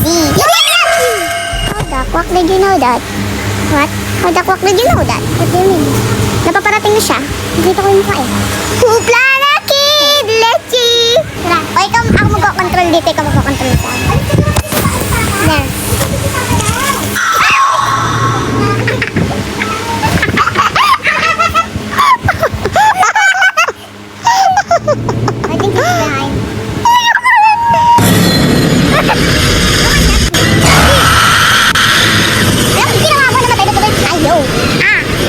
easy. How the quack did you know that? What? How the quack did you know that? What do you mean? Napaparating na siya. Dito ko yung mukha eh. Hoopla na kid! Lechi! Tara. O ikaw, ako mag-control dito. Ikaw mag-control sa akin. There. I think he's behind. Alam, ginawa mo naman tayo tuloy tayo.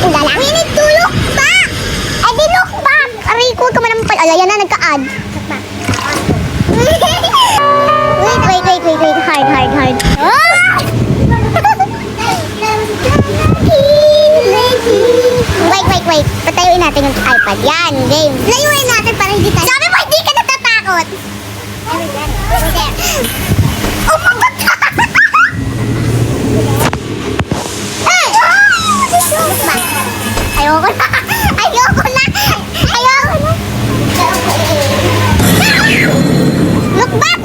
Ulala. We need to look back. I did look back. Aray ko, ka man naman pala. Ay, ayan na, nagka-add. Wait. Hard. Wait. Patayuin natin yung iPad. Yan, game. Layuin natin para hindi tayo. Sabi mo, hindi ka natatakot. Oh my God! Ayoko na. Look back.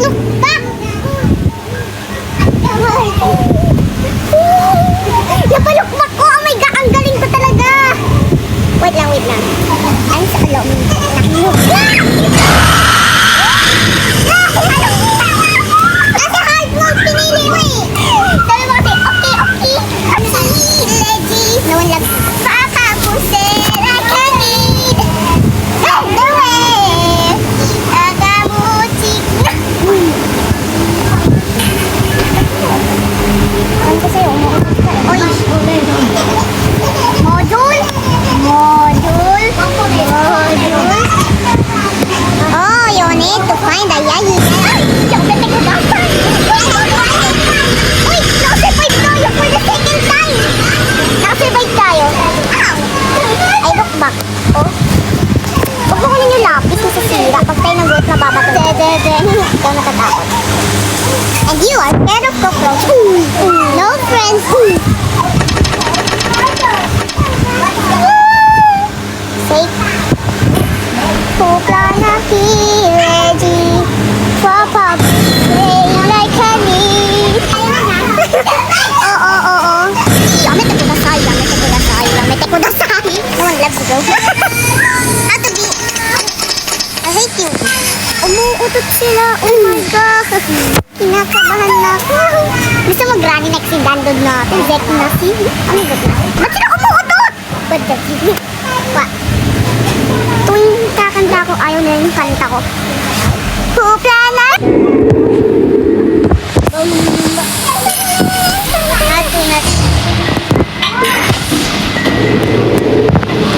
Napalukbak ko. Oh my God, ang galing ko talaga. Wait lang. Ay, sa alom. Nasa hard mode, pinili mo eh. Sabi mo kasi, okay. Leggy. No one loves Papa-pusera kanid. The way. Agamutik na. Ano ko sa'yo? Oy. Module. Oh, you need to find a yayi. Uy, nakasurvive tayo for the second time. Nakasurvive tayo. Ay, look back. Oh. Huwag mo kunin yung lapis kasi sira. Pag tayo nag-vote na babato. Ikaw natatakot. And you are scared of cockroach. No friends. Safe. Hoopla na Reggie. Pop, playing like honey. Oo. Yamete kudasai. No one loves you, bro. Ato B. I hate you. Umuutot sila. Oh my God. Kinakabahan na ako. Gusto mo granny next si Dandod natin. Zek na si. Ano ba na? Ba't sila umuutot? Ba't dati? What? Tuwing kakanta ko, ayaw na yung kanta ko. Hoopla na!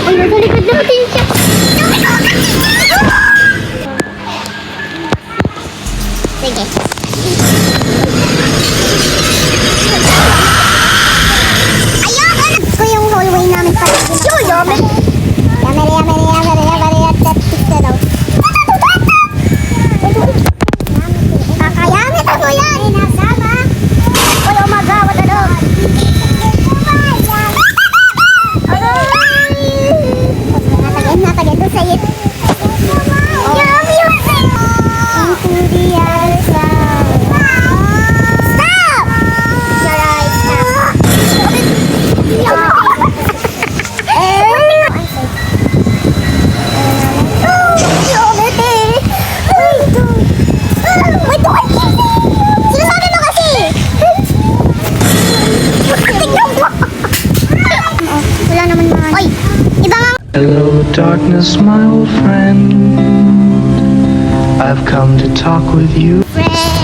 Ay, nasa likod natin siya. Sige. Ayoko na! Ito yung hallway namin pala. Yamere. Kakayamit ako yan! Nasama! Uy, oh my God, what the dog? Natagay to say it. Into the other side. Stop! You're right, stop. Hello darkness, my old friend. I've come to talk with you. Friend.